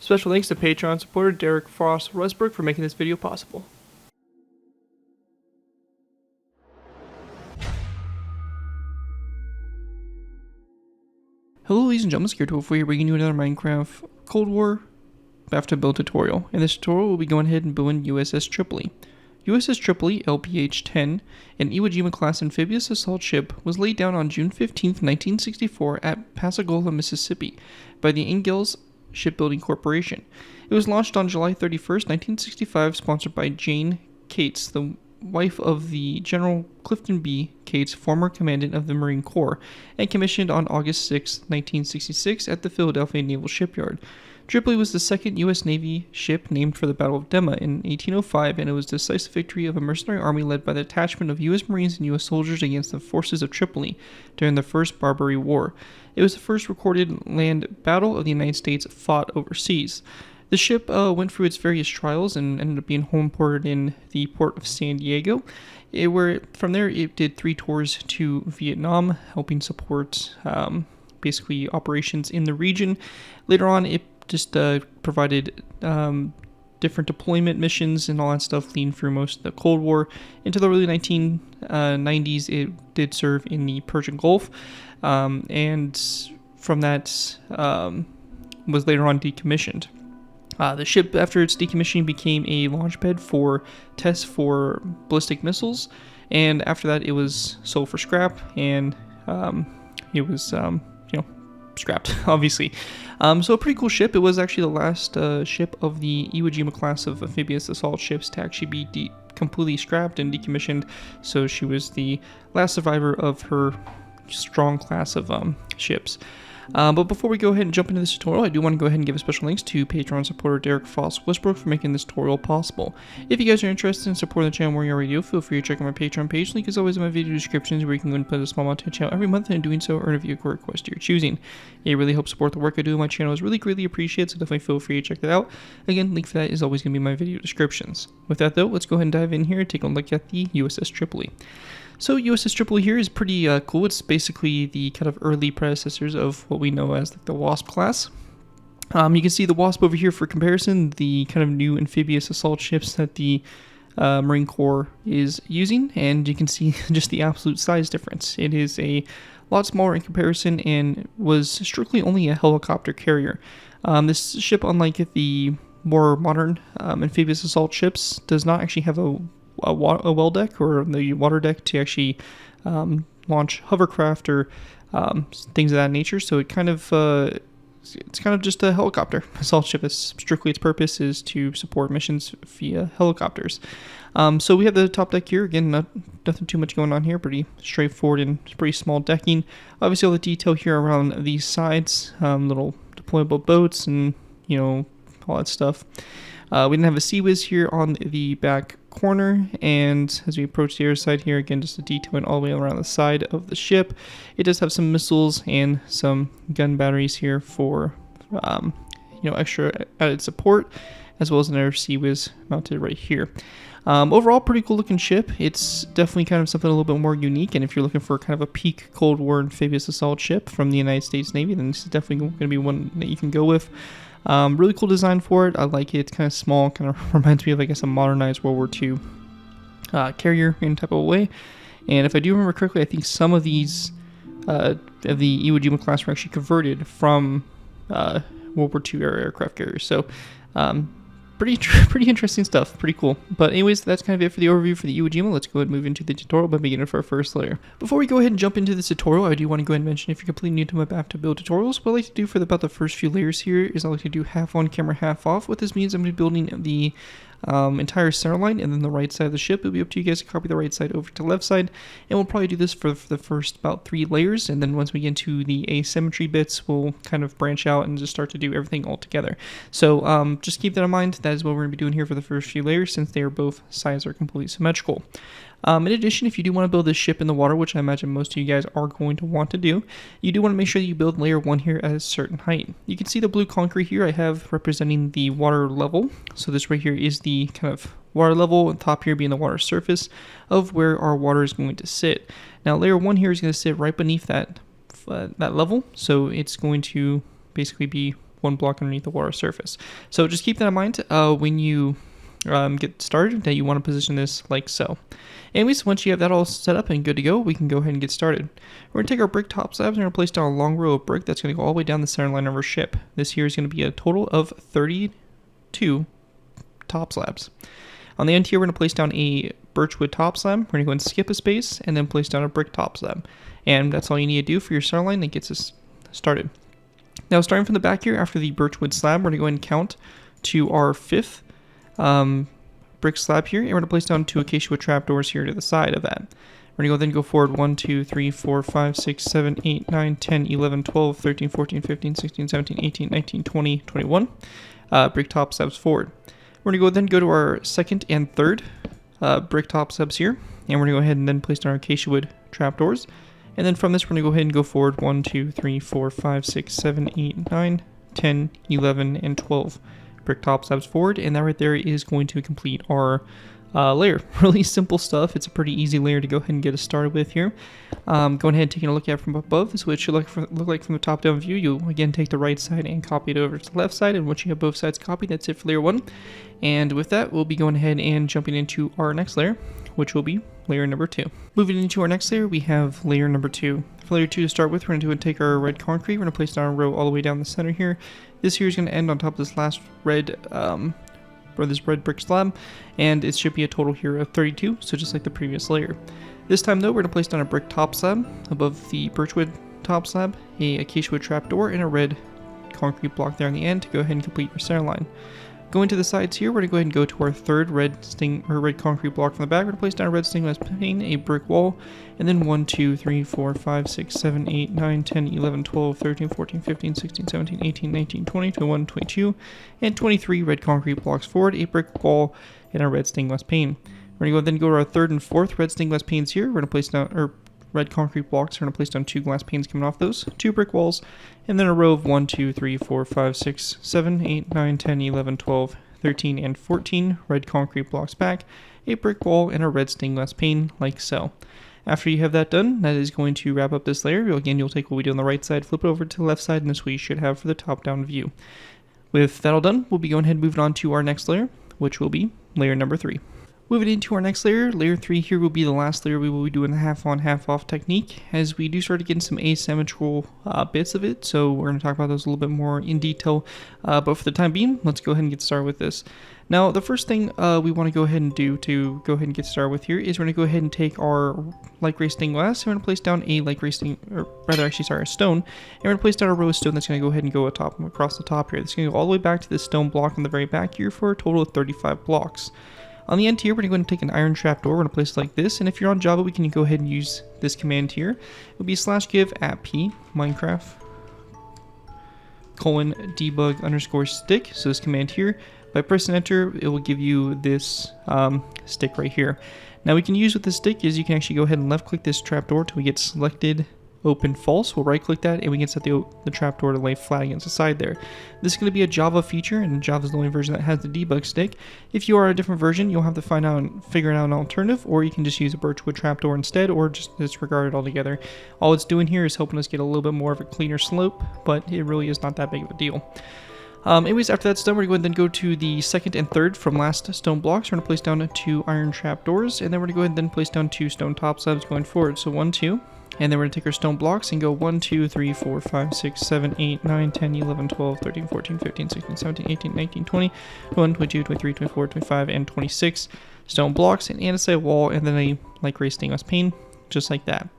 Special thanks to Patreon supporter Derek Frost Westbrook for making this video possible. Hello ladies and gentlemen, Scared12 here, bringing you another Minecraft Cold War bathtub build tutorial. In this tutorial, we'll be going ahead and building USS Tripoli. USS Tripoli, LPH-10, an Iwo Jima-Class Amphibious assault ship, was laid down on June 15, 1964 at Pascagoula, Mississippi by the Ingalls Shipbuilding Corporation. It was launched on July 31, 1965, sponsored by Jane Cates, the wife of the General Clifton B. Cates, former commandant of the Marine Corps, and commissioned on August 6, 1966 at the Philadelphia Naval Shipyard. Tripoli was the second U.S. Navy ship named for the Battle of Dema in 1805, and it was a decisive victory of a mercenary army led by the detachment of U.S. Marines and U.S. soldiers against the forces of Tripoli during the First Barbary War. It was the first recorded land battle of the United States fought overseas. The ship went through its various trials and ended up being home ported in the port of San Diego. From there, it did 3 tours to Vietnam, helping support basically operations in the region. Later on, it just provided different deployment missions and all that stuff leading through most of the Cold War. Into the early 1990s, it did serve in the Persian Gulf, and from that was later on decommissioned. The ship, after its decommissioning, became a launchpad for tests for ballistic missiles, and after that it was sold for scrap, and it was scrapped, obviously. So a pretty cool ship. It was actually the last ship of the Iwo Jima-Class of amphibious assault ships to actually be completely scrapped and decommissioned, so she was the last survivor of her strong class of ships. But before we go ahead and jump into this tutorial, I do want to go ahead and give a special thanks to Patreon supporter Derek Frost Westbrook for making this tutorial possible. If you guys are interested in supporting the channel more than you already do, feel free to check out my Patreon page. Link is always in my video descriptions, where you can go and put a small amount to the channel every month, and in doing so, earn a viewer request to your choosing. It really helps support the work I do on my channel. Is really greatly appreciated, so definitely feel free to check that out. Again, link for that is always going to be in my video descriptions. With that though, let's go ahead and dive in here and take a look at the USS Tripoli. So USS Tripoli here is pretty cool. It's basically the kind of early predecessors of what we know as the Wasp class. You can see the Wasp over here for comparison, the kind of new amphibious assault ships that the Marine Corps is using, and you can see just the absolute size difference. It is a lot smaller in comparison and was strictly only a helicopter carrier. This ship, unlike the more modern amphibious assault ships, does not actually have a well deck or the water deck to actually launch hovercraft or things of that nature. So it's kind of just a helicopter assault ship. Strictly its purpose is to support missions via helicopters. So we have the top deck here. Again, nothing too much going on here. Pretty straightforward and pretty small decking. Obviously, all the detail here around these sides, little deployable boats, and all that stuff. We didn't have a sea whiz here on the back corner, and as we approach the other side here, again, just a detailing all the way around the side of the ship. It does have some missiles and some gun batteries here for extra added support, as well as another sea whiz mounted right here. Overall, pretty cool looking ship. It's definitely kind of something a little bit more unique, and if you're looking for kind of a peak Cold War amphibious assault ship from the United States Navy, then this is definitely going to be one that you can go with. Really cool design for it. I like it. It's kind of small, kind of reminds me of, I guess, a modernized World War II carrier in type of a way. And if I do remember correctly, I think some of these of the Iwo Jima class were actually converted from World War II era aircraft carriers. So pretty interesting stuff. Pretty cool. But anyways, that's kind of it for the overview for the Iwo Jima. Let's go ahead and move into the tutorial by beginning with our first layer. Before we go ahead and jump into this tutorial, I do want to go ahead and mention, if you're completely new to my bathtub build tutorials, what I like to do for about the first few layers here is I like to do half on camera, half off. What this means, I'm going to be building the entire center line, and then the right side of the ship. It'll be up to you guys to copy the right side over to the left side, and we'll probably do this for the first about 3 layers, and then once we get into the asymmetry bits, we'll kind of branch out and just start to do everything all together. So just keep that in mind. That is what we're going to be doing here for the first few layers, since they are both sides are completely symmetrical. In addition, if you do want to build this ship in the water, which I imagine most of you guys are going to want to do, you do want to make sure that you build layer 1 here at a certain height. You can see the blue concrete here I have representing the water level. So this right here is the kind of water level, and top here being the water surface of where our water is going to sit. Now layer 1 here is going to sit right beneath that level, so it's going to basically be one block underneath the water surface. So just keep that in mind when you get started, that you want to position this like so. Anyways, once you have that all set up and good to go, we can go ahead and get started. We're going to take our brick top slabs and we're going to place down a long row of brick that's going to go all the way down the center line of our ship. This here is going to be a total of 32 top slabs. On the end here, we're going to place down a birchwood top slab. We're going to go and skip a space and then place down a brick top slab. And that's all you need to do for your center line that gets us started. Now, starting from the back here, after the birchwood slab, we're going to go ahead and count to our 5th brick slab here, and we're going to place down 2 acacia wood trapdoors here to the side of that. We're going to go forward 1, 2, 3, 4, 5, 6, 7, 8, 9, 10, 11, 12, 13, 14, 15, 16, 17, 18, 19, 20, 21 brick top slabs forward. We're going to then go to our 2nd and 3rd brick top slabs here, and we're going to go ahead and then place down our acacia wood trapdoors. And then from this, we're going to go ahead and go forward 1, 2, 3, 4, 5, 6, 7, 8, 9, 10, 11, and 12 brick top slabs forward, and that right there is going to complete our layer. Really simple stuff. It's a pretty easy layer to go ahead and get us started with here. Going ahead and taking a look at it from above, this is what it should look like from the top down view. You'll again take the right side and copy it over to the left side, and once you have both sides copied, that's it for layer 1. And with that, we'll be going ahead and jumping into our next layer, which will be layer number 2. Moving into our next layer, we have layer number 2. For layer 2 to start with, we're going to take our red concrete. We're going to place down a row all the way down the center here. This here is going to end on top of this last red, red brick slab, and it should be a total here of 32, so just like the previous layer. This time though, we're going to place down a brick top slab above the birchwood top slab, a acacia wood trapdoor, and a red concrete block there on the end to go ahead and complete your center line. Going to the sides here, we're going to go ahead and go to our 3rd red concrete block from the back. We're going to place down a red stained glass pane, a brick wall, and then 1, 2, 3, 4, 5, 6, 7, 8, 9, 10, 11, 12, 13, 14, 15, 16, 17, 18, 19, 20, 21, 22, and 23 red concrete blocks forward, a brick wall, and a red stained glass pane. We're going to go to our 3rd and 4th red stained glass panes here. We're going to place down red concrete blocks. We're going to place down 2 glass panes coming off those, 2 brick walls, and then a row of 1, 2, 3, 4, 5, 6, 7, 8, 9, 10, 11, 12, 13, and 14 red concrete blocks back, a brick wall, and a red stained glass pane, like so. After you have that done, that is going to wrap up this layer. Again, you'll take what we do on the right side, flip it over to the left side, and this is what you should have for the top-down view. With that all done, we'll be going ahead and moving on to our next layer, which will be layer number 3. Moving into our next layer, layer 3 here will be the last layer we will be doing the half-on, half-off technique, as we do start getting some asymmetrical bits of it, so we're going to talk about those a little bit more in detail, but for the time being, let's go ahead and get started with this. Now, the first thing we want to go ahead and do to go ahead and get started with here is we're going to go ahead and take our light gray stained glass, and we're going to place down a light gray stained, a stone, and we're going to place down a row of stone that's going to go ahead and go across the top here. This is going to go all the way back to this stone block in the very back here for a total of 35 blocks. On the end here, we're going to go ahead and take an iron trapdoor. We're going to place it like this, and if you're on Java, we can go ahead and use this command here. It'll be /give @p Minecraft :debug_stick. So this command here, by pressing enter, it will give you this stick right here. Now we can use with this stick is you can actually go ahead and left click this trapdoor till we get selected open false. We'll right click that and we can set the trapdoor to lay flat against the side there. This is going to be a Java feature, and Java is the only version that has the debug stick. If you are a different version, you'll have to figure out an alternative, or you can just use a birchwood trapdoor instead, or just disregard it altogether. All it's doing here is helping us get a little bit more of a cleaner slope, but it really is not that big of a deal. Anyways, after that's done, we're going to then go to the 2nd and 3rd from last stone blocks. We're going to place down 2 iron trapdoors, and then we're going to go ahead and then place down 2 stone top slabs going forward. So 1, 2. And then we're going to take our stone blocks and go 1, 2, 3, 4, 5, 6, 7, 8, 9, 10, 11, 12, 13, 14, 15, 16, 17, 18, 19, 20, 21, 22, 23, 24, 25, and 26 stone blocks, an andesite wall, and then a light gray stained glass pane, just like that.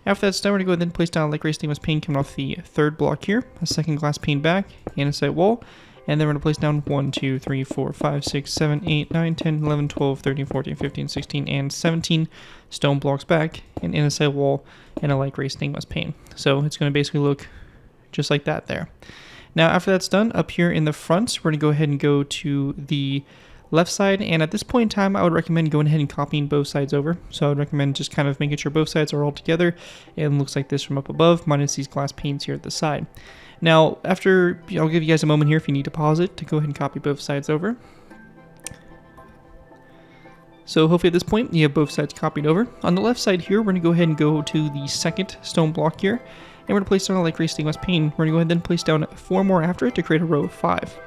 After that's done, we're going to go ahead and place down a light gray stained glass pane coming off the 3rd block here, a 2nd glass pane back, andesite wall, and then we're going to place down 1, 2, 3, 4, 5, 6, 7, 8, 9, 10, 11, 12, 13, 14, 15, 16, and 17 stone blocks back, an andesite wall, and a light gray stained glass pane. So it's going to basically look just like that there. Now after that's done, up here in the front, we're going to go ahead and go to the left side, and at this point in time, I would recommend going ahead and copying both sides over. So I would recommend just kind of making sure both sides are all together, and looks like this from up above, minus these glass panes here at the side. Now, after, I'll give you guys a moment here if you need to pause it to go ahead and copy both sides over. So hopefully at this point, you have both sides copied over. On the left side here, we're going to go ahead and go to the 2nd stone block here. we're going to place down a light gray stainless pane. We're going to go ahead and then place down 4 more after it to create a row of 5.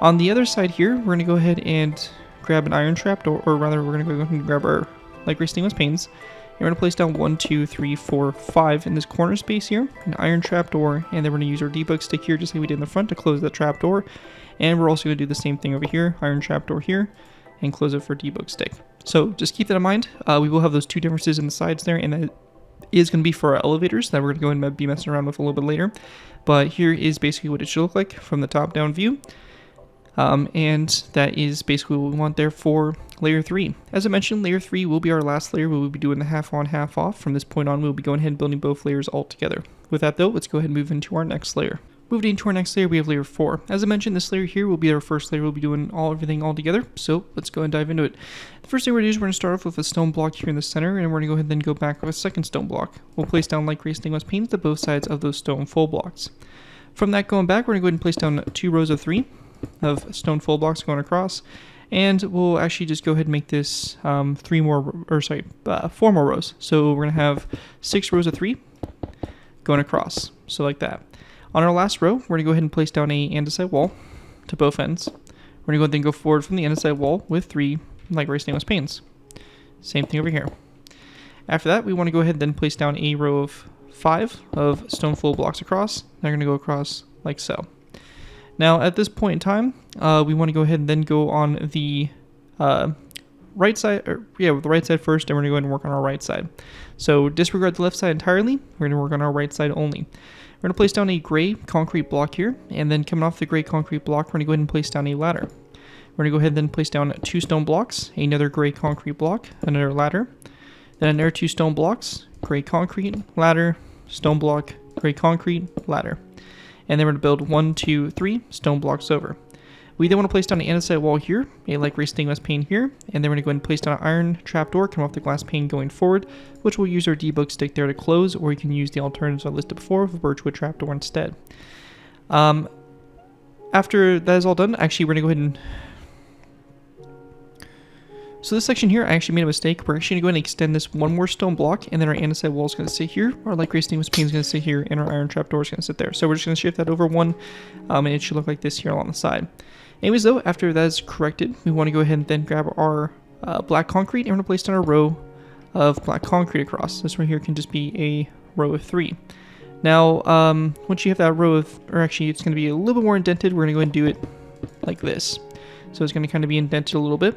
On the other side here, we're going to go ahead and grab an iron trap door, or rather, we're going to go ahead and grab our light gray stainless panes. And we're going to place down 1, 2, 3, 4, 5 in this corner space here, an iron trap door, and then we're going to use our debug stick here, just like we did in the front, to close that trap door. And we're also going to do the same thing over here, iron trap door here, and close it for debug stick. So just keep that in mind. We will have those 2 differences in the sides there, and that is going to be for our elevators that we're going to go ahead and be messing around with a little bit later. But here is basically what it should look like from the top-down view. And that is basically what we want there for layer 3. As I mentioned, layer 3 will be our last layer. We will be doing the half on, half off. From this point on, we'll be going ahead and building both layers all together. With that though, let's go ahead and move into our next layer. Moving into our next layer, we have layer 4. As I mentioned, this layer here will be our first layer. We'll be doing everything all together. So let's go and dive into it. The first thing we're going to do is we're going to start off with a stone block here in the center, and we're going to go ahead and then go back with a second stone block. We'll place down light gray stainless panes to both sides of those stone full blocks. From that going back, we're going to go ahead and place down 2 rows of 3 of stone full blocks going across, and we'll actually just go ahead and make this 4 more rows. So we're going to have 6 rows of 3 going across, so like that. On our last row, we're going to go ahead and place down a andesite wall to both ends. We're going to go ahead and go forward from the andesite wall with 3 light gray stainless panes. Same thing over here. After that, we want to go ahead and then place down a row of 5 of stone full blocks across. They're going to go across like so. Now, at this point in time, we want to go ahead and then go on the right side, with the right side first, and we're going to go ahead and work on our right side. So disregard the left side entirely. We're going to work on our right side only. We're going to place down a gray concrete block here, and then coming off the gray concrete block, we're going to go ahead and place down a ladder. We're going to go ahead and then place down 2 stone blocks, another gray concrete block, another ladder, then another 2 stone blocks, gray concrete, ladder, stone block, gray concrete, ladder. And then we're going to build 1, 2, 3 stone blocks over. We then want to place down an andesite wall here, a light gray stainless pane here, and then we're going to go ahead and place down an iron trapdoor coming off the glass pane going forward, which we'll use our debug stick there to close, or you can use the alternatives I listed before with a birchwood trapdoor instead. After that is all done, actually we're going to go ahead and... So this section here, I actually made a mistake. We're actually going to go ahead and extend this 1 more stone block, and then our andesite wall is going to sit here, our light gray stainless pane is going to sit here, and our iron trapdoor is going to sit there. So we're just going to shift that over 1, and it should look like this here along the side. Anyways though, after that is corrected, we want to go ahead and then grab our black concrete, and we're going to place down a row of black concrete across. This right here can just be a row of 3. Now, once you have that row of, or actually it's going to be a little bit more indented, we're going to go ahead and do it like this. So it's going to kind of be indented a little bit.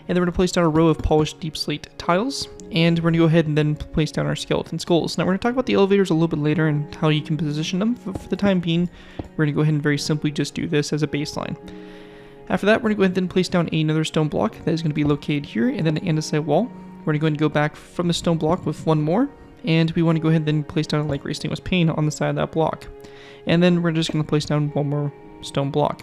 And then we're going to place down a row of polished deep slate tiles. And we're going to go ahead and then place down our skeleton skulls. Now we're going to talk about the elevators a little bit later and how you can position them. For the time being, we're going to go ahead and very simply just do this as a baseline. After that, we're going to go ahead and then place down another stone block that is going to be located here, and then an andesite wall. We're going to go ahead and go back from the stone block with 1 more. And we want to go ahead and then place down a light gray stainless pane on the side of that block. And then we're just going to place down 1 more stone block.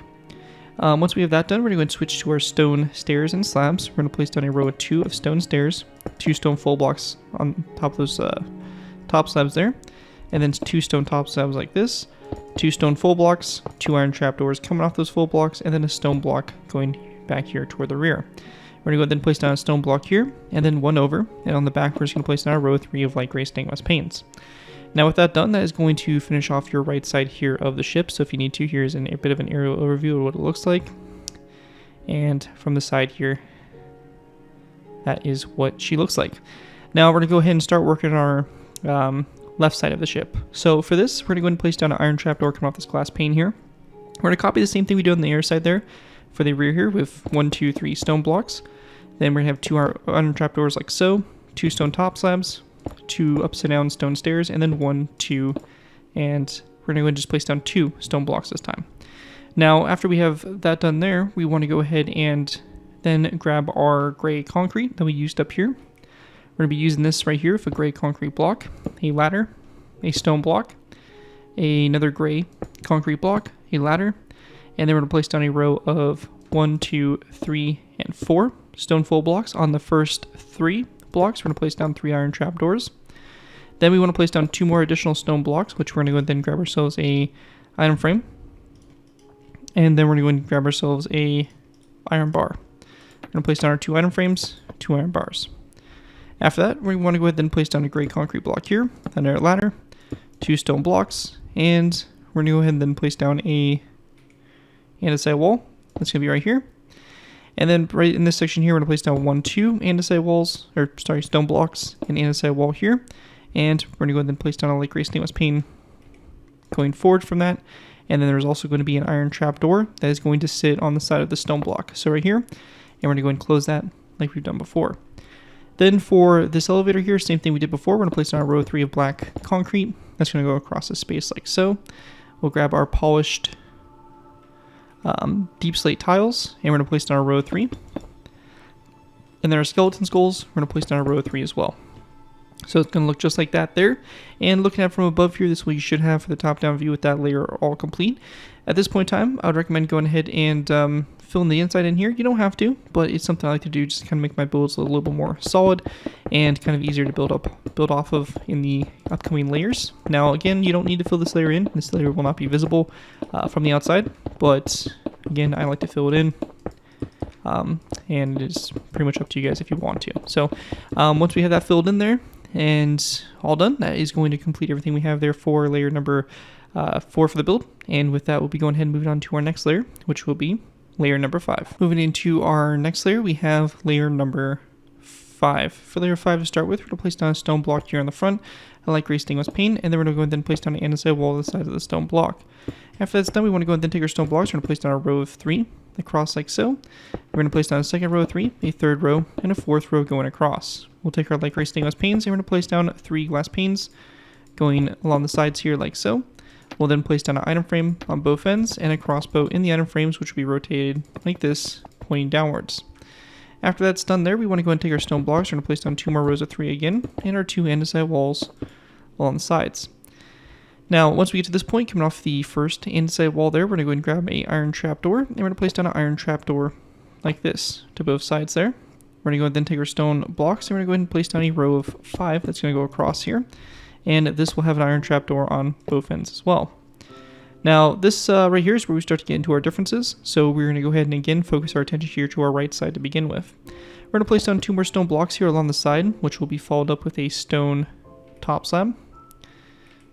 Once we have that done, we're going to go ahead and switch to our stone stairs and slabs. We're going to place down a row of 2 of stone stairs, 2 stone full blocks on top of those top slabs there, and then 2 stone top slabs like this, 2 stone full blocks, 2 iron trapdoors coming off those full blocks, and then a stone block going back here toward the rear. We're going to go ahead and place down a stone block here, and then 1 over, and on the back we're just going to place down a row of 3 of light gray stainless panes. Now with that done, that is going to finish off your right side here of the ship. So if you need to, here's a bit of an aerial overview of what it looks like. And from the side here, that is what she looks like. Now we're going to go ahead and start working on our left side of the ship. So for this, we're going to go ahead and place down an iron trapdoor coming off this glass pane here. We're going to copy the same thing we did on the air side there for the rear here with 1, 2, 3 stone blocks. Then we're going to have 2 iron trapdoors like so, 2 stone top slabs, 2 upside down stone stairs, and then 1, 2, and we're going to just place down 2 stone blocks this time. Now, after we have that done there, we want to go ahead and then grab our gray concrete that we used up here. We're going to be using this right here with a gray concrete block, a ladder, a stone block, another gray concrete block, a ladder, and then we're going to place down a row of 1, 2, 3, and 4 stone full blocks on the first 3 blocks. We're going to place down 3 iron trapdoors. Then we want to place down 2 more additional stone blocks, which we're going to go ahead and grab ourselves a item frame. And then we're going to go and grab ourselves a iron bar. We're going to place down our 2 item frames, 2 iron bars. After that, we want to go ahead and place down a gray concrete block here, another ladder, 2 stone blocks, and we're going to go ahead and then place down a andesite wall. That's going to be right here. And then right in this section here, we're going to place down 2 andesite walls, or sorry, stone blocks, and andesite wall here. And we're going to go ahead and place down a light gray stainless pane going forward from that. And then there's also going to be an iron trapdoor that is going to sit on the side of the stone block. So right here, and we're going to go ahead and close that like we've done before. Then for this elevator here, same thing we did before. We're going to place down a row 3 of black concrete. That's going to go across the space like so. We'll grab our polished deep slate tiles, and we're going to place down our row 3. And then our skeleton skulls, we're going to place down a row 3 as well. So it's going to look just like that there. And looking at it from above here, this is what you should have for the top-down view with that layer all complete. At this point in time, I would recommend going ahead and filling the inside in here. You don't have to, but it's something I like to do just to kind of make my builds a little bit more solid and kind of easier to build off of in the upcoming layers. Now, again, you don't need to fill this layer in. This layer will not be visible from the outside, but again, I like to fill it in. And it's pretty much up to you guys if you want to. So once we have that filled in there and all done, that is going to complete everything we have there for layer number 4 for the build. And with that, we'll be going ahead and moving on to our next layer, which will be layer number 5. Moving into our next layer, we have layer number 5. For layer 5 to start with, we're going to place down a stone block here on the front, a light gray stainless pane, and then we're going to go ahead and place down an andesite wall on the side of the stone block. After that's done, we want to go ahead and take our stone blocks. We're going to place down a row of 3 across like so. We're going to place down a second row of 3, a third row, and a fourth row going across. We'll take our light gray stainless panes, and we're going to place down 3 glass panes going along the sides here like so. We'll then place down an item frame on both ends and a crossbow in the item frames, which will be rotated like this, pointing downwards. After that's done there, we want to go ahead and take our stone blocks. We're going to place down 2 more rows of 3 again, and our 2 andesite walls along the sides. Now, once we get to this point, coming off the first andesite wall there, we're going to go ahead and grab an iron trapdoor, and we're going to place down an iron trapdoor like this to both sides there. We're going to go ahead and then take our stone blocks, and we're going to go ahead and place down a row of 5 that's going to go across here. And this will have an iron trapdoor on both ends as well. Now, this right here is where we start to get into our differences. So we're going to go ahead and again focus our attention here to our right side to begin with. We're going to place down 2 more stone blocks here along the side, which will be followed up with a stone top slab.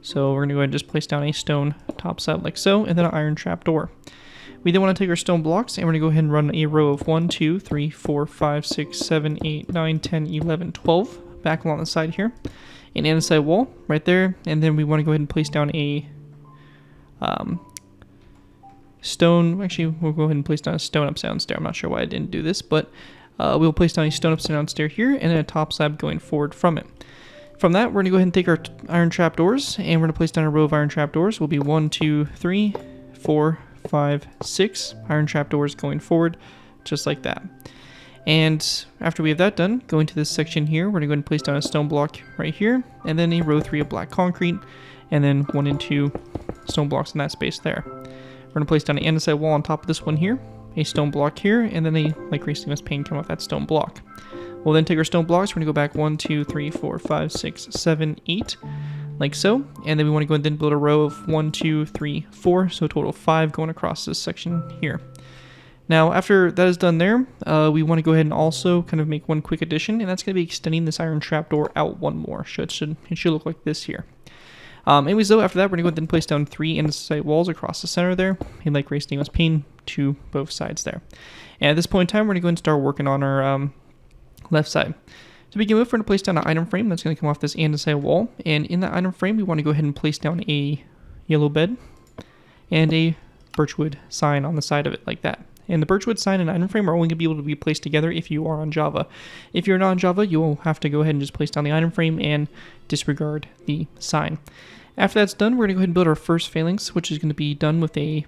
So we're going to go ahead and just place down a stone top slab like so, and then an iron trapdoor. We then want to take our stone blocks, and we're going to go ahead and run a row of 1, 2, 3, 4, 5, 6, 7, 8, 9, 10, 11, 12 back along the side here. An andesite wall right there, and then we want to go ahead and place down a stone. Actually, we'll go ahead and place down a stone upside down stair. I'm not sure why I didn't do this, but we'll place down a stone upside down stair here, and then a top slab going forward from it. From that, we're going to go ahead and take our iron trapdoors, and we're going to place down a row of iron trapdoors. Will be 1, 2, 3, 4, 5, 6 iron trapdoors going forward, just like that. And after we have that done, go into this section here, we're going to go ahead and place down a stone block right here, and then a row 3 of black concrete, and then 1 and 2 stone blocks in that space there. We're going to place down an andesite wall on top of this one here, a stone block here, and then a light gray stainless pane coming off that stone block. We'll then take our stone blocks, we're going to go back 1, 2, 3, 4, 5, 6, 7, 8, like so, and then we want to go ahead and then build a row of 1, 2, 3, 4, so a total of 5 going across this section here. Now, after that is done there, we want to go ahead and also kind of make one quick addition, and that's going to be extending this iron trapdoor out 1 more. It should look like this here. Anyways, though, after that, we're going to go ahead and place down 3 andesite walls across the center there, a light gray stainless pane to both sides there. And at this point in time, we're going to go ahead and start working on our left side. To begin with, we're going to place down an item frame that's going to come off this andesite wall, and in that item frame, we want to go ahead and place down a yellow bed and a birchwood sign on the side of it, like that. And the birchwood sign and item frame are only going to be able to be placed together if you are on Java. If you're not on Java, you will have to go ahead and just place down the item frame and disregard the sign. After that's done, we're going to go ahead and build our first phalanx, which is going to be done with a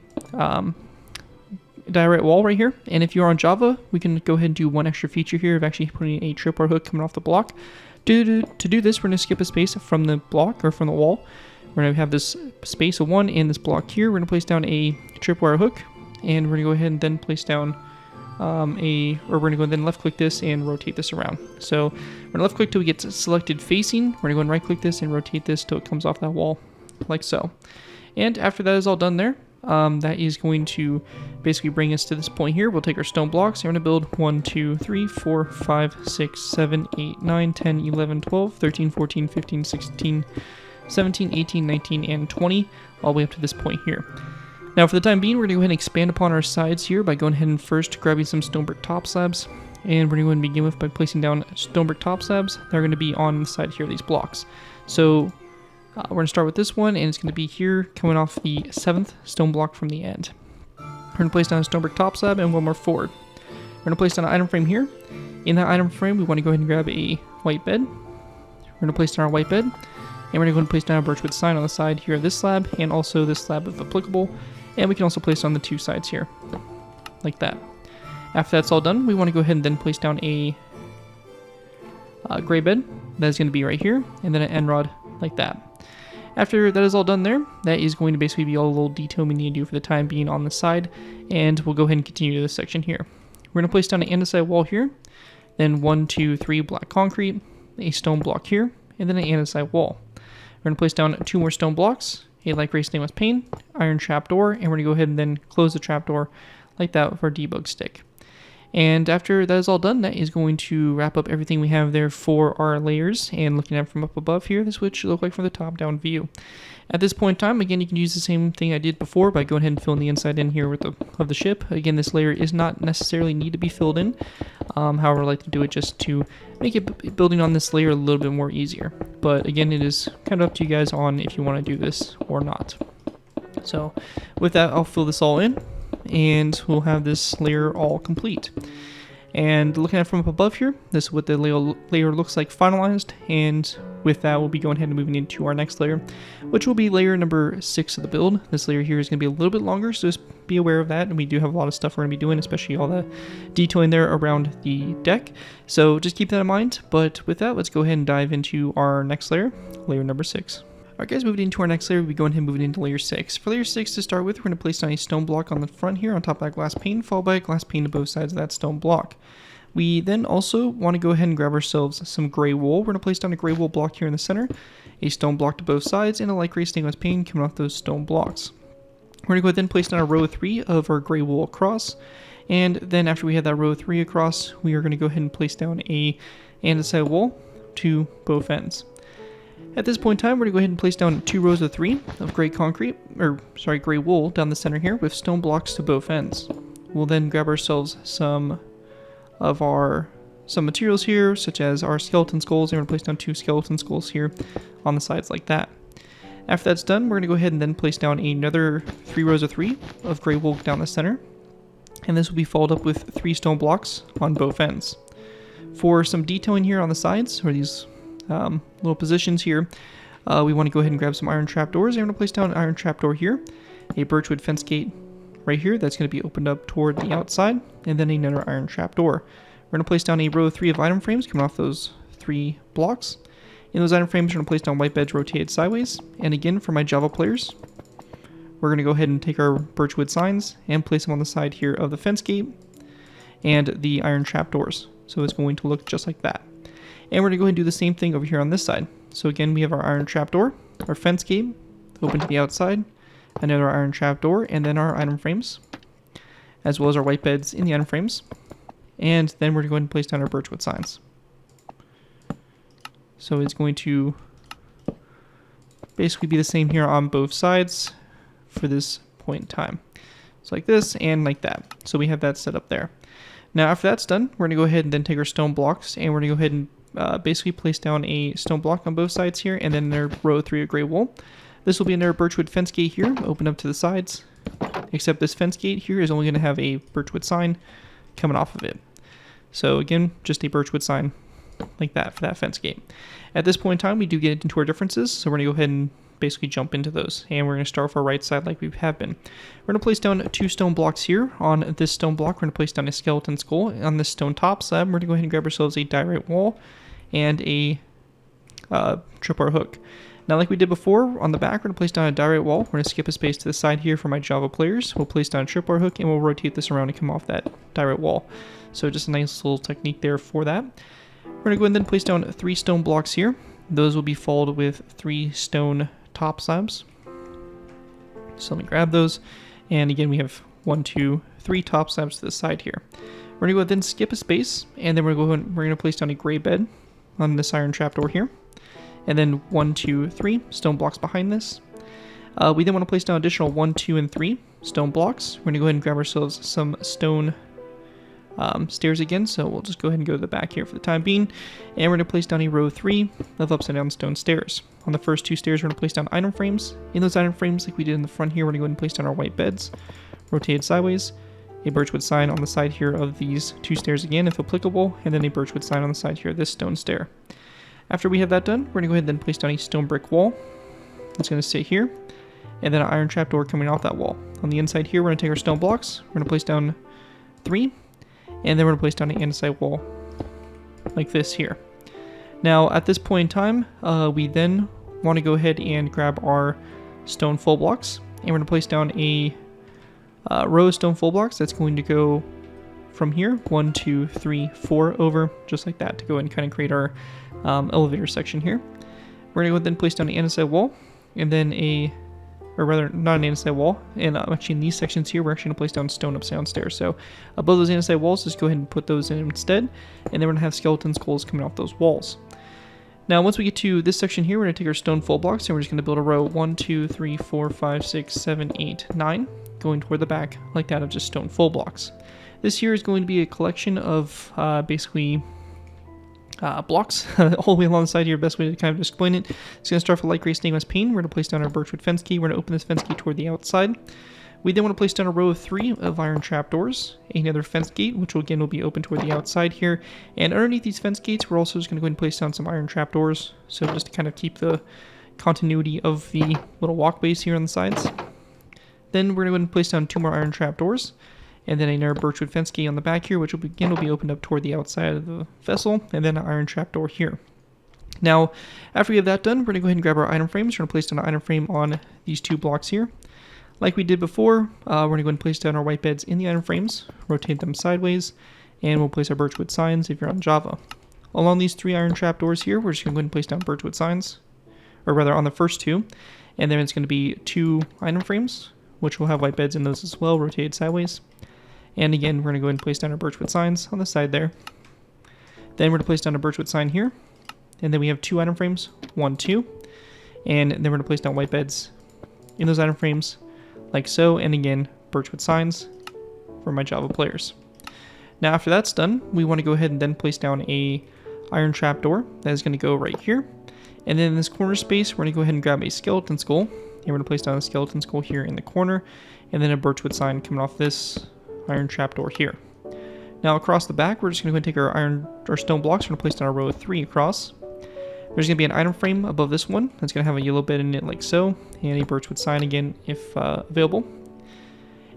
diorite wall right here. And if you're on Java, we can go ahead and do one extra feature here of actually putting a tripwire hook coming off the block. To do this, we're going to skip a space from the block or from the wall. We're going to have this space of 1 in this block here. We're going to place down a tripwire hook. And we're going to go ahead and then place down we're going to go and then left click this and rotate this around. So we're going to left click till we get selected facing. We're going to go and right click this and rotate this till it comes off that wall, like so. And after that is all done there, that is going to basically bring us to this point here. We'll take our stone blocks and we're going to build 1, 2, 3, 4, 5, 6, 7, 8, 9, 10, 11, 12, 13, 14, 15, 16, 17, 18, 19, and 20, all the way up to this point here. Now for the time being, we're going to go ahead and expand upon our sides here by going ahead and first grabbing some stone brick top slabs. And we're going to begin with by placing down stone brick top slabs. They're going to be on the side here of these blocks. So we're going to start with this one, and it's going to be here coming off the 7th stone block from the end. We're going to place down a stone brick top slab and one more forward. We're going to place down an item frame here. In that item frame, we want to go ahead and grab a white bed. We're going to place down our white bed, and we're going to go ahead and place down a birchwood sign on the side here of this slab, and also this slab if applicable. And we can also place on the two sides here, like that. After that's all done, we want to go ahead and then place down a gray bed. That is going to be right here, and then an end rod like that. After that is all done there, that is going to basically be all the little detail we need to do for the time being on the side, and we'll go ahead and continue to this section here. We're going to place down an andesite wall here, then 1, 2, 3 black concrete, a stone block here, and then an andesite wall. We're going to place down 2 more stone blocks, a light gray stainless pane, iron trapdoor, and we're going to go ahead and then close the trapdoor like that with our debug stick. And after that is all done, that is going to wrap up everything we have there for our layers. And looking at it from up above here, this is what it should look like from the top-down view. At this point in time, again, you can use the same thing I did before by going ahead and filling the inside in here with of the ship. Again, this layer is not necessarily need to be filled in. However, I like to do it just to make it building on this layer a little bit more easier. But again, it is kind of up to you guys on if you want to do this or not. So with that, I'll fill this all in, and we'll have this layer all complete. And looking at it from up above here, this is what the layer looks like finalized, and with that we'll be going ahead and moving into our next layer, which will be layer number 6 of the build. This layer here is going to be a little bit longer, so just be aware of that, and we do have a lot of stuff we're going to be doing, especially all the detailing there around the deck, so just keep that in mind. But with that, let's go ahead and dive into our next layer, layer number 6. Alright guys, moving into our next layer, we'll be going ahead and moving into layer 6. For layer 6 to start with, we're going to place down a stone block on the front here on top of that glass pane, followed by a glass pane to both sides of that stone block. We then also want to go ahead and grab ourselves some gray wool. We're going to place down a gray wool block here in the center, a stone block to both sides, and a light gray stainless pane coming off those stone blocks. We're going to go ahead and place down a row of 3 of our gray wool across, and then after we have that row of 3 across, we are going to go ahead and place down a andesite wall to both ends. At this point in time, we're going to go ahead and place down 2 rows of 3 of gray gray wool down the center here with stone blocks to both ends. We'll then grab ourselves some materials here, such as our skeleton skulls, and we're going to place down 2 skeleton skulls here on the sides like that. After that's done, we're going to go ahead and then place down another 3 rows of 3 of gray wool down the center, and this will be followed up with 3 stone blocks on both ends. For some detailing here on the sides, or these little positions here, we want to go ahead and grab some iron trapdoors. I'm going to place down an iron trapdoor here, a birchwood fence gate right here that's going to be opened up toward the outside, and then another iron trapdoor. We're going to place down a row of 3 of item frames coming off those 3 blocks. In those item frames, we're going to place down white beds rotated sideways. And again, for my Java players, we're going to go ahead and take our birchwood signs and place them on the side here of the fence gate and the iron trapdoors. So it's going to look just like that. And we're going to go ahead and do the same thing over here on this side. So again, we have our iron trapdoor, our fence gate, open to the outside, another iron trapdoor, and then our item frames, as well as our white beds in the item frames. And then we're going to go ahead and place down our birchwood signs. So it's going to basically be the same here on both sides for this point in time. So like this and like that. So we have that set up there. Now after that's done, we're going to go ahead and then take our stone blocks, and we're going to go ahead and basically place down a stone block on both sides here, and then their row 3 of gray wool. This will be another birchwood fence gate here, open up to the sides, except this fence gate here is only going to have a birchwood sign coming off of it. So again, just a birchwood sign like that for that fence gate. At this point in time, we do get into our differences, so we're going to go ahead and basically jump into those, and we're going to start with our right side like we have been. We're going to place down 2 stone blocks here. On this stone block, we're going to place down a skeleton skull. On this stone top slab, we're going to go ahead and grab ourselves a diorite wall and a tripwire hook. Now, like we did before, on the back, we're going to place down a diorite wall. We're going to skip a space to the side here for my Java players. We'll place down a tripwire hook, and we'll rotate this around and come off that diorite wall. So just a nice little technique there for that. We're going to go ahead and then place down 3 stone blocks here. Those will be followed with 3 stone top slabs. So let me grab those. And again, we have 1, 2, 3 top slabs to the side here. We're going to go ahead and then skip a space, and then we're going to place down a gray bed on this iron trapdoor here. and then 1, 2, 3 stone blocks behind this. We then want to place down additional 1, 2, and 3 stone blocks. We're going to go ahead and grab ourselves some stone stairs again, so we'll just go ahead and go to the back here for the time being, and we're going to place down a row 3 of upside down stone stairs. On the first 2 stairs, we're going to place down item frames. In those item frames, like we did in the front here, we're going to go ahead and place down our white beds, rotated sideways, a birchwood sign on the side here of these 2 stairs again, if applicable, and then a birchwood sign on the side here of this stone stair. After we have that done, we're going to go ahead and then place down a stone brick wall. It's going to sit here, and then an iron trapdoor coming off that wall. On the inside here, we're going to take our stone blocks, we're going to place down 3, and then we're going to place down an andesite wall like this here. Now at this point in time, we then want to go ahead and grab our stone full blocks, and we're going to place down a row of stone full blocks that's going to go from here 1, 2, 3, 4 over, just like that, to go ahead and kind of create our elevator section here. We're going to go ahead and place down an andesite wall, and then or rather, not an andesite wall, and actually in these sections here, we're actually going to place down stone upside down stairs. So above those andesite walls, just go ahead and put those in instead, and then we're going to have skeleton skulls coming off those walls. Now, once we get to this section here, we're going to take our stone full blocks, and we're just going to build a row 1, 2, 3, 4, 5, 6, 7, 8, 9, going toward the back, like that of just stone full blocks. This here is going to be a collection of basically blocks all the way along the side here. Best way to kind of explain it. It's going to start with light gray stainless pane. We're going to place down our birchwood fence key. We're going to open this fence key toward the outside. We then want to place down a row of 3 of iron trapdoors, another fence gate, which will be open toward the outside here. And underneath these fence gates, we're also just going to go ahead and place down some iron trapdoors, so just to kind of keep the continuity of the little walkways here on the sides. Then we're going to go ahead and place down 2 more iron trapdoors, and then another birchwood fence gate on the back here, which will be opened up toward the outside of the vessel, and then an iron trapdoor here. Now, after we have that done, we're going to go ahead and grab our item frames. We're going to place down an item frame on these 2 blocks here. Like we did before, we're going to go ahead and place down our white beds in the item frames, rotate them sideways, and we'll place our birchwood signs if you're on Java. Along these 3 iron trapdoors here, we're just going to go ahead and place down birchwood signs, or rather on the first 2, and then it's going to be 2 item frames, which will have white beds in those as well, rotated sideways. And again, we're going to go ahead and place down our birchwood signs on the side there. Then we're going to place down a birchwood sign here, and then we have 2 item frames, 1, 2, and then we're going to place down white beds in those item frames, like so, and again, birchwood signs for my Java players. Now after that's done, we want to go ahead and then place down a iron trapdoor that is going to go right here. And then in this corner space, we're going to go ahead and grab a skeleton skull, and we're going to place down a skeleton skull here in the corner, and then a birchwood sign coming off this iron trapdoor here. Now across the back, we're just going to go ahead and take our stone blocks. We're going to place down our row of 3 across. There's going to be an item frame above this one that's going to have a yellow bed in it like so, and a birchwood sign again if available.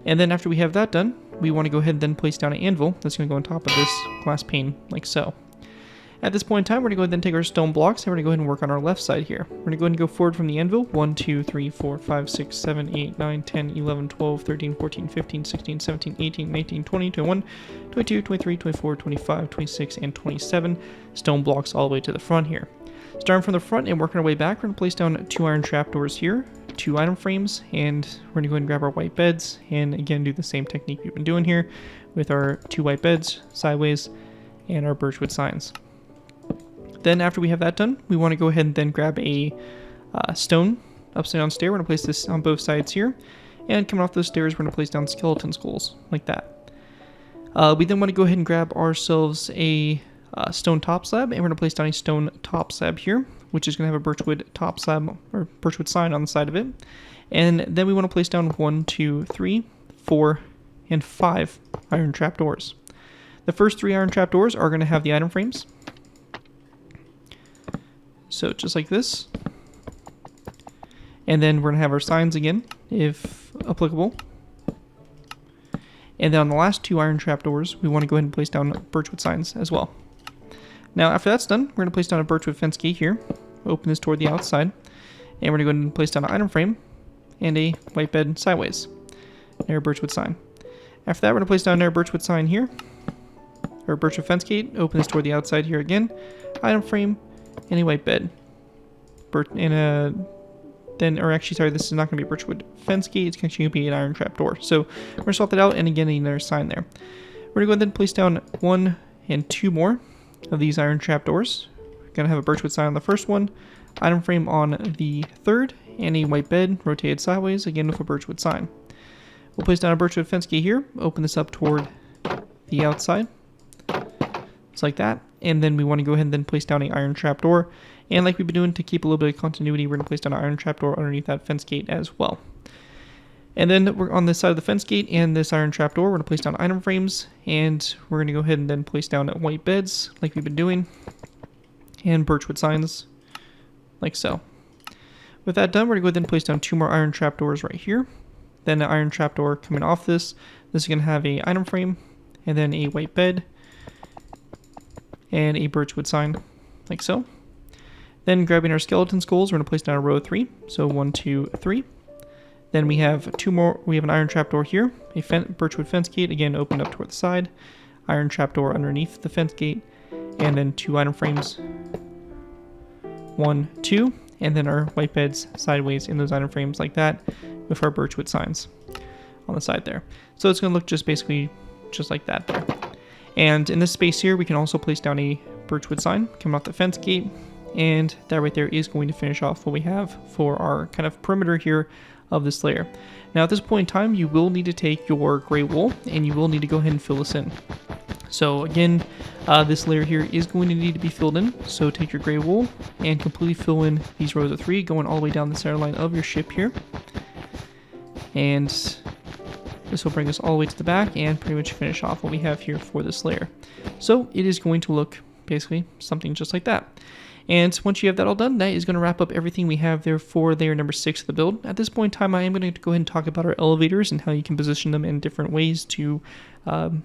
And then after we have that done, we want to go ahead and then place down an anvil that's going to go on top of this glass pane like so. At this point in time, we're going to go ahead and take our stone blocks, and we're going to go ahead and work on our left side here. We're going to go ahead and go forward from the anvil. 1, 2, 3, 4, 5, 6, 7, 8, 9, 10, 11, 12, 13, 14, 15, 16, 17, 18, 19, 20, 21, 22, 23, 24, 25, 26, and 27 stone blocks all the way to the front here. Starting from the front and working our way back, we're going to place down 2 iron trapdoors here, 2 item frames, and we're going to go ahead and grab our white beds, and again do the same technique we've been doing here with our 2 white beds sideways and our birchwood signs. Then after we have that done, we want to go ahead and then grab a stone upside down stair. We're going to place this on both sides here, and coming off those stairs, we're going to place down skeleton skulls like that. We then want to go ahead and grab ourselves a stone top slab, and we're going to place down a stone top slab here, which is going to have a birchwood top slab or birchwood sign on the side of it. And then we want to place down 1, 2, 3, 4, and 5 iron trapdoors. The first 3 iron trapdoors are going to have the item frames. So just like this. And then we're going to have our signs again, if applicable. And then on the last 2 iron trapdoors, we want to go ahead and place down birchwood signs as well. Now after that's done, we're going to place down a birchwood fence gate here. Open this toward the outside. And we're going to go ahead and place down an item frame and a white bed sideways. And a birchwood sign. After that, we're going to place down our birchwood sign here. Or birchwood fence gate. Open this toward the outside here again. Item frame and a white bed. This is not going to be a birchwood fence gate. It's actually going to be an iron trap door. So we're going to swap that out, and again, another sign there. We're going to go ahead and place down 1 and 2 more of these iron trap doors. We're going to have a birchwood sign on the first one, item frame on the third, and a white bed rotated sideways, again with a birchwood sign. We'll place down a birchwood fence gate here, open this up toward the outside, just like that. And then we want to go ahead and then place down an iron trapdoor. And like we've been doing to keep a little bit of continuity, we're going to place down an iron trapdoor underneath that fence gate as well. And then we're on this side of the fence gate and this iron trapdoor, we're going to place down item frames, and we're going to go ahead and then place down white beds like we've been doing, and birchwood signs like so. With that done, we're going to go ahead and place down 2 more iron trapdoors right here. Then an iron trapdoor coming off this. This is going to have a item frame, and then a white bed, and a birchwood sign like so. Then grabbing our skeleton skulls, we're going to place down a row of 3. So 1, 2, 3. Then we have 2 more. We have an iron trapdoor here, a birchwood fence gate, again opened up toward the side, iron trapdoor underneath the fence gate, and then 2 item frames. 1, 2, and then our white beds sideways in those item frames like that, with our birchwood signs on the side there. So it's going to look just basically just like that there. And in this space here, we can also place down a birchwood sign coming off the fence gate, and that right there is going to finish off what we have for our kind of perimeter here of this layer. Now at this point in time, you will need to take your gray wool and you will need to go ahead and fill this in. So again, this layer here is going to need to be filled in. So take your gray wool and completely fill in these rows of 3 going all the way down the center line of your ship here. And this will bring us all the way to the back and pretty much finish off what we have here for this layer. So it is going to look basically something just like that. And once you have that all done, that is going to wrap up everything we have there for layer number 6 of the build. At this point in time, I am going to go ahead and talk about our elevators and how you can position them in different ways to, kind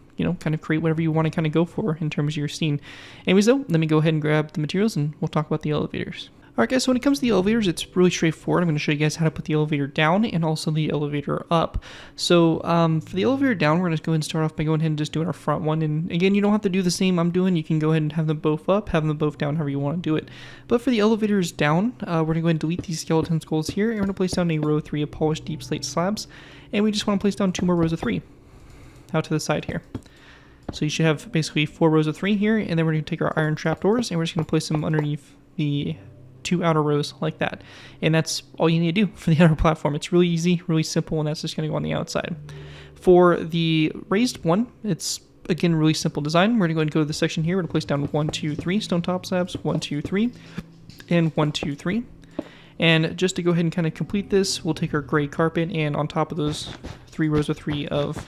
of create whatever you want to kind of go for in terms of your scene. Anyways, though, let me go ahead and grab the materials and we'll talk about the elevators. Alright guys, so when it comes to the elevators, it's really straightforward. I'm going to show you guys how to put the elevator down and also the elevator up. So for the elevator down, we're going to go ahead and start off by going ahead and just doing our front one. And again, you don't have to do the same I'm doing. You can go ahead and have them both up, have them both down, however you want to do it. But for the elevators down, we're going to go ahead and delete these skeleton skulls here. And we're going to place down a row of 3 of polished deep slate slabs. And we just want to place down 2 more rows of 3 out to the side here. So you should have basically 4 rows of 3 here. And then we're going to take our iron trapdoors and we're just going to place them underneath the 2 outer rows like that. And that's all you need to do for the outer platform. It's really easy, really simple, and that's just going to go on the outside. For the raised one, it's again really simple design. We're going to go ahead and go to the section here. We're going to place down 1, 2, 3 stone top slabs, 1, 2, 3, and 1, 2, 3. And just to go ahead and kind of complete this, we'll take our gray carpet, and on top of those 3 rows of 3 of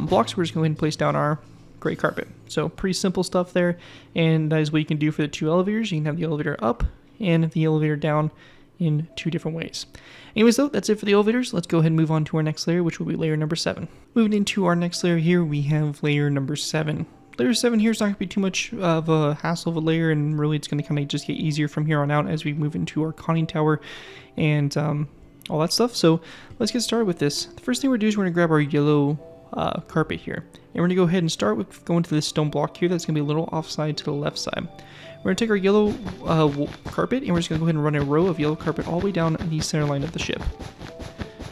blocks, we're just going to go ahead and place down our gray carpet. So pretty simple stuff there, and that is what you can do for the 2 elevators. You can have the elevator up and the elevator down in 2 different ways. Anyways though, that's it for the elevators. Let's go ahead and move on to our next layer, which will be layer number 7. Moving into our next layer here, we have layer number 7. Layer 7 here is not going to be too much of a hassle of a layer, and really it's going to kind of just get easier from here on out as we move into our conning tower and all that stuff. So let's get started with this. The first thing we're going to do is we're going to grab our yellow carpet here. And we're going to go ahead and start with going to this stone block here that's going to be a little offside to the left side. We're going to take our yellow carpet and we're just going to go ahead and run a row of yellow carpet all the way down the center line of the ship.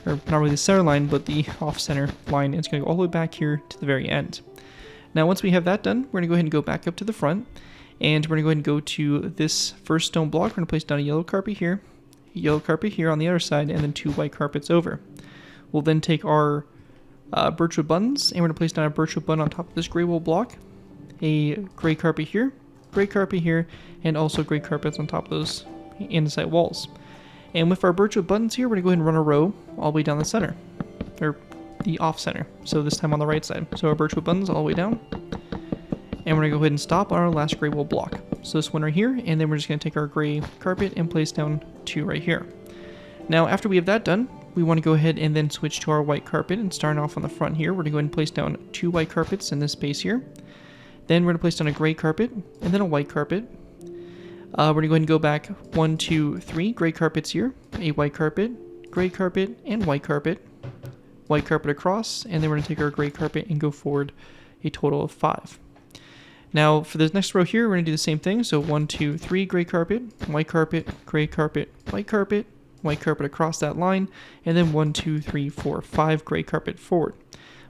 Or not really the center line, but the off-center line. It's going to go all the way back here to the very end. Now once we have that done, we're going to go ahead and go back up to the front. And we're going to go ahead and go to this first stone block. We're going to place down a yellow carpet here on the other side, and then 2 white carpets over. We'll then take our birchwood buttons, and we're going to place down a birchwood button on top of this gray wool block, a gray carpet here, and also gray carpets on top of those inside walls. And with our birchwood buttons here, we're going to go ahead and run a row all the way down the center, or the off center, so this time on the right side. So our birchwood buttons all the way down, and we're going to go ahead and stop on our last gray wool block. So this one right here, and then we're just going to take our gray carpet and place down 2 right here. Now after we have that done, we want to go ahead and then switch to our white carpet, and starting off on the front here, we're going to go ahead and place down 2 white carpets in this space here. Then we're going to place down a gray carpet, and then a white carpet. We're going to go ahead and go back 1, 2, 3 gray carpets here, a white carpet, gray carpet, and white carpet across, and then we're going to take our gray carpet and go forward a total of 5. Now for this next row here, we're going to do the same thing. So 1, 2, 3 gray carpet, white carpet, gray carpet, white carpet across that line, and then 1, 2, 3, 4, 5 gray carpet forward.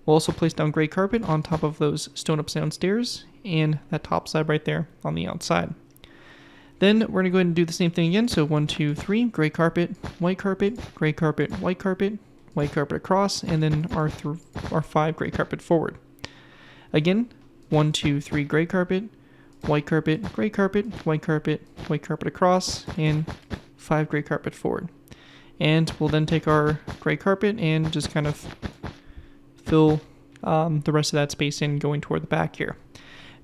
We'll also place down gray carpet on top of those stone up down stairs and that top side right there on the outside. Then we're going to go ahead and do the same thing again. So 1, 2, 3, gray carpet, white carpet, white carpet across, and then our 5 gray carpet forward. Again, 1, 2, 3, gray carpet, white carpet, white carpet across, and 5 gray carpet forward. And we'll then take our gray carpet and just kind of fill the rest of that space in going toward the back here.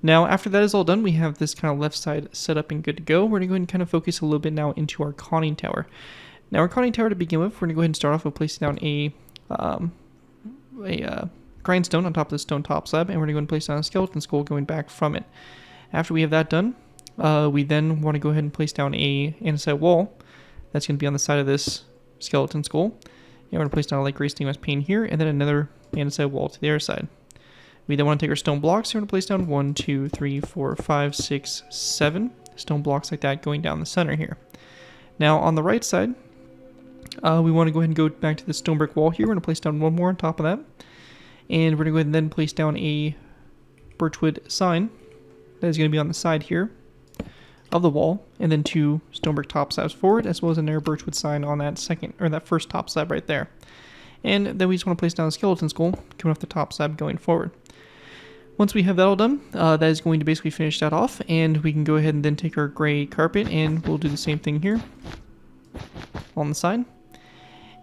Now, after that is all done, we have this kind of left side set up and good to go. We're going to go ahead and kind of focus a little bit now into our conning tower. Now, our conning tower to begin with, we're going to go ahead and start off with placing down a grindstone on top of the stone top slab, and we're going to go ahead and place down a skeleton skull going back from it. After we have that done, we then want to go ahead and place down a andesite wall that's going to be on the side of this skeleton skull. And we're going to place down a light gray stainless pane here, and then another andesite wall to the other side. We then want to take our stone blocks. We're going to place down 1, 2, 3, 4, 5, 6, 7 stone blocks like that going down the center here. Now on the right side, we want to go ahead and go back to the stone brick wall here. We're going to place down one more on top of that. And we're going to go ahead and then place down a birchwood sign that is going to be on the side here of the wall, and then 2 stone brick top slabs forward, as well as another birchwood sign on that first top slab right there. And then we just want to place down a skeleton skull coming off the top slab going forward. Once we have that all done, that is going to basically finish that off, and we can go ahead and then take our gray carpet, and we'll do the same thing here on the side.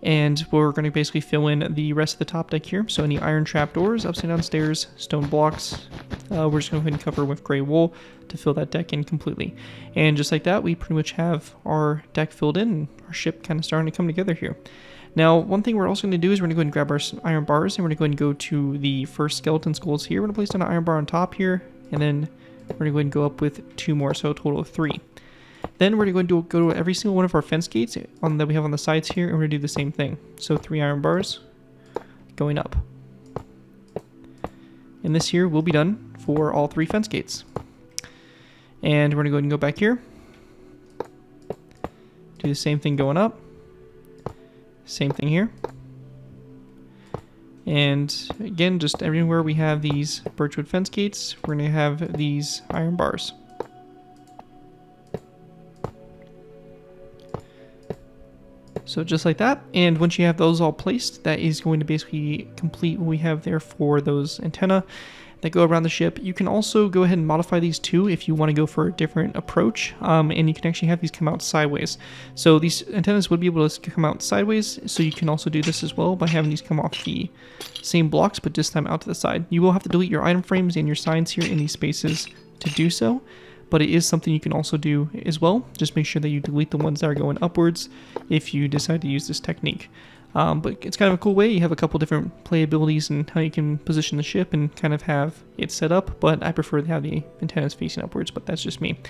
And we're going to basically fill in the rest of the top deck here. So any iron trapdoors, upside down stairs, stone blocks, we're just going to go ahead and cover with gray wool to fill that deck in completely. And just like that, we pretty much have our deck filled in, and our ship kind of starting to come together here. Now, one thing we're also going to do is we're going to go ahead and grab our iron bars, and we're going to go ahead and go to the first skeleton skulls here. We're going to place down an iron bar on top here, and then we're going to go ahead and go up with 2 more, so a total of 3. Then we're going to go to every single one of our fence gates that we have on the sides here, and we're going to do the same thing. So 3 iron bars going up. And this here will be done for all 3 fence gates. And we're going to go ahead and go back here. Do the same thing going up. Same thing here. And again, just everywhere we have these birchwood fence gates, we're going to have these iron bars. So just like that, and once you have those all placed, that is going to basically complete what we have there for those antennae that go around the ship. You can also go ahead and modify these too if you want to go for a different approach, and you can actually have these come out sideways. So these antennas would be able to come out sideways, so you can also do this as well by having these come off the same blocks, but this time out to the side. You will have to delete your item frames and your signs here in these spaces to do so, but it is something you can also do as well. Just make sure that you delete the ones that are going upwards if you decide to use this technique. But it's kind of a cool way. You have a couple different playabilities and how you can position the ship and kind of have it set up, but I prefer to have the antennas facing upwards, but that's just me.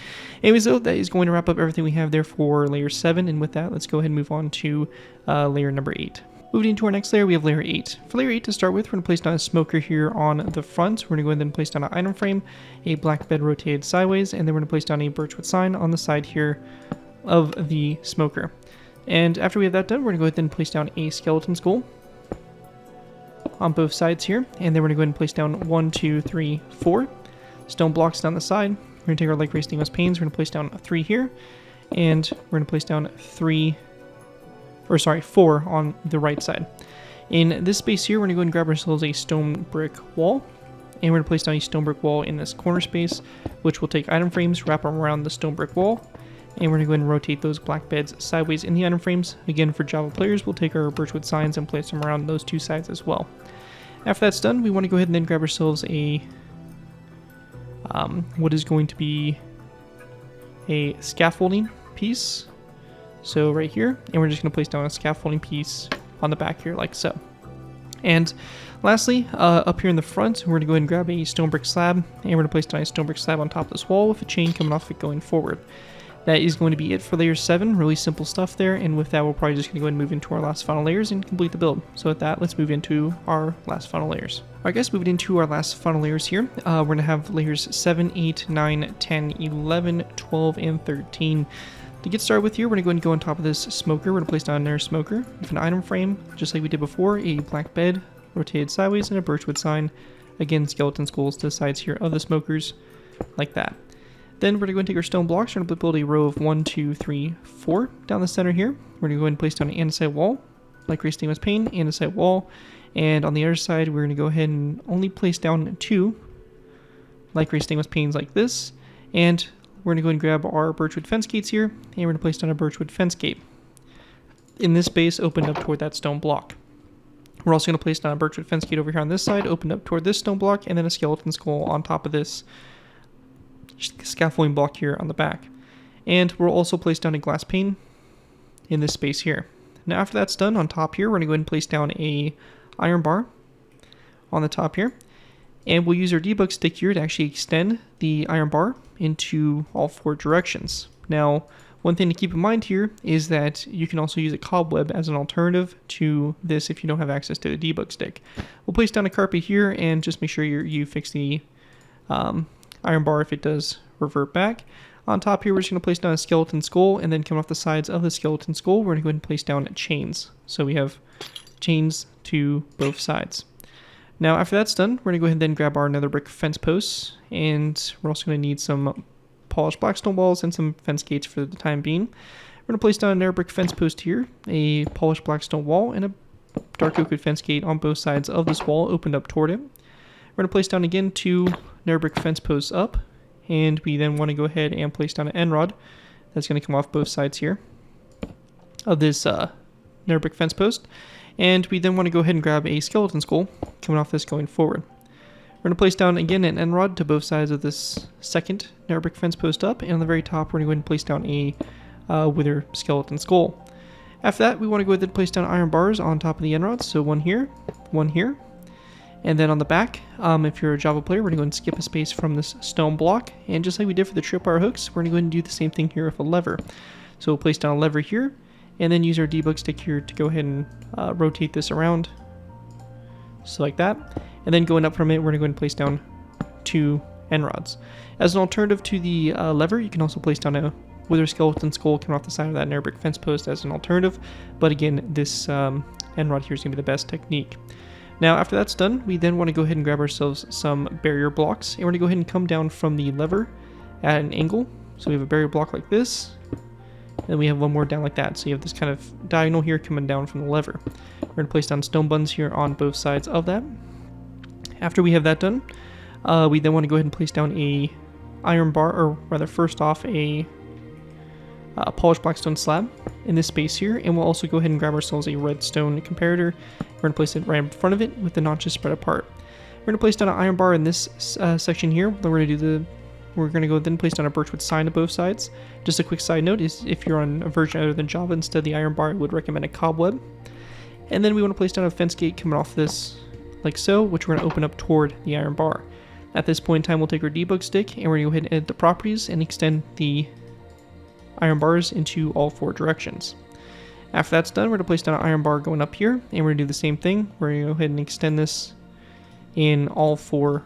Anyways, though, that is going to wrap up everything we have there for layer 7, and with that, let's go ahead and move on to layer number 8. Moving into our next layer, we have layer 8. For layer 8 to start with, we're going to place down a smoker here on the front. We're going to go ahead and place down an item frame, a black bed rotated sideways, and then we're going to place down a birchwood sign on the side here of the smoker. And after we have that done, we're going to go ahead and place down a skeleton skull on both sides here. And then we're going to go ahead and place down 1, 2, 3, 4 stone blocks down the side. We're going to take our light gray stainless panes. We're going to place down 3 here. And we're going to place down 4 on the right side. In this space here, we're going to go ahead and grab ourselves a stone brick wall. And we're going to place down a stone brick wall in this corner space, which will take item frames, wrap them around the stone brick wall. And we're going to go ahead and rotate those black beds sideways in the item frames. Again, for Java players, we'll take our birchwood signs and place them around those 2 sides as well. After that's done, we want to go ahead and then grab ourselves a what is going to be a scaffolding piece. So right here, and we're just going to place down a scaffolding piece on the back here like so. And lastly, up here in the front, we're going to go ahead and grab a stone brick slab, and we're going to place down a stone brick slab on top of this wall with a chain coming off it going forward. That is going to be it for layer 7, really simple stuff there, and with that we're probably just going to go ahead and move into our last final layers and complete the build. So with that, let's move into our last final layers. Alright guys, moving into our last final layers here, we're going to have layers 7, 8, 9, 10, 11, 12, and 13. To get started with here, we're going to go ahead and go on top of this smoker. We're going to place down another smoker with an item frame, just like we did before, a black bed, rotated sideways, and a birchwood sign. Again, skeleton skulls to the sides here of the smokers, like that. Then we're going to go and take our stone blocks. We're going to build a row of 1, 2, 3, 4 down the center here. We're going to go ahead and place down an andesite wall, like stainless pane, andesite wall. And on the other side, we're going to go ahead and only place down 2 like stainless panes like this. And we're going to go and grab our birchwood fence gates here, and we're going to place down a birchwood fence gate in this space opened up toward that stone block. We're also going to place down a birchwood fence gate over here on this side, opened up toward this stone block, and then a skeleton skull on top of this scaffolding block here on the back. And we'll also place down a glass pane in this space here. Now after that's done, on top here, we're going to go ahead and place down a iron bar on the top here. And we'll use our debug stick here to actually extend the iron bar into all 4 directions. Now, one thing to keep in mind here is that you can also use a cobweb as an alternative to this if you don't have access to the debug stick. We'll place down a carpet here and just make sure you fix the iron bar if it does revert back. On top here, we're just going to place down a skeleton skull, and then coming off the sides of the skeleton skull, we're going to go ahead and place down chains. So we have chains to both sides. Now after that's done, we're going to go ahead and then grab our nether brick fence posts, and we're also going to need some polished blackstone walls and some fence gates for the time being. We're going to place down a nether brick fence post here, a polished blackstone wall, and a dark oak wood fence gate on both sides of this wall opened up toward it. We're going to place down again 2 nether brick fence posts up, and we then want to go ahead and place down an end rod that's going to come off both sides here of this nether brick fence post. And we then want to go ahead and grab a skeleton skull coming off this going forward. We're going to place down again an end rod to both sides of this second nether brick fence post up, and on the very top we're going to go ahead and place down a wither skeleton skull. After that, we want to go ahead and place down iron bars on top of the end rods, so one here, and then on the back, if you're a Java player, we're going to go and skip a space from this stone block, and just like we did for the tripwire hooks, we're going to go ahead and do the same thing here with a lever. So we'll place down a lever here, and then use our debug stick here to go ahead and rotate this around, so like that. And then going up from it, we're going to go ahead and place down 2 end rods. As an alternative to the lever, you can also place down a wither skeleton skull coming off the side of that nether brick fence post as an alternative. But again, this end rod here is going to be the best technique. Now after that's done, we then want to go ahead and grab ourselves some barrier blocks, and we're going to go ahead and come down from the lever at an angle. So we have a barrier block like this, and we have one more down like that. So you have this kind of diagonal here coming down from the lever. We're going to place down stone buttons here on both sides of that. After we have that done, we then want to go ahead and place down a iron bar, or rather first off a polished blackstone slab in this space here, and we'll also go ahead and grab ourselves a redstone comparator. We're going to place it right in front of it with the notches spread apart. We're going to place down an iron bar in this section here. Then we're going to go then place down a birchwood sign to both sides. Just a quick side note is if you're on a version other than Java, instead of the iron bar, I would recommend a cobweb. And then we want to place down a fence gate coming off this like so, which we're going to open up toward the iron bar. At this point in time, we'll take our debug stick and we're going to go ahead and edit the properties and extend the iron bars into all 4 directions. After that's done, we're going to place down an iron bar going up here, and we're going to do the same thing. We're going to go ahead and extend this in all 4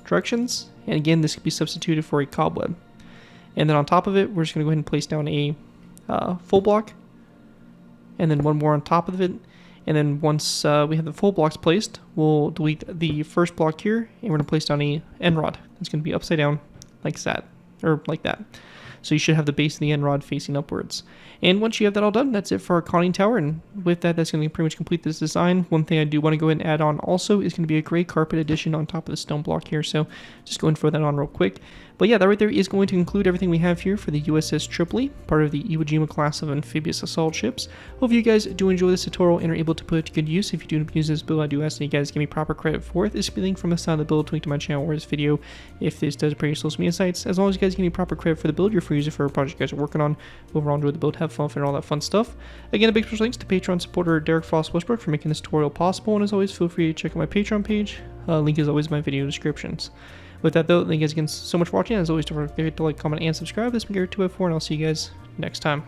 directions. And again, this could be substituted for a cobweb. And then on top of it, we're just going to go ahead and place down a full block, and then one more on top of it. And then once we have the full blocks placed, we'll delete the first block here, and we're going to place down a end rod. It's going to be upside down like that, or like that. So you should have the base of the end rod facing upwards. And once you have that all done, that's it for our conning tower. And with that, that's going to pretty much complete this design. One thing I do want to go ahead and add on also is going to be a gray carpet addition on top of the stone block here. So just go and throw that on real quick. But yeah, that right there is going to include everything we have here for the USS Tripoli, part of the Iwo Jima class of amphibious assault ships. Hope you guys do enjoy this tutorial and are able to put it to good use. If you do use this build, I do ask that you guys give me proper credit for it. This will be linked from the side of the build, link to my channel or this video if this does appear your social media sites. As long as you guys give me proper credit for the build, you're free to use it for a project you guys are working on. Overall, enjoy the build, have fun, and all that fun stuff. Again, a big special thanks to Patreon supporter Derek Frost Westbrook for making this tutorial possible, and as always, feel free to check out my Patreon page. Link is always in my video descriptions. With that though, thank you guys again so much for watching. As always, don't forget to like, comment, and subscribe. This has been Garrett254, and I'll see you guys next time.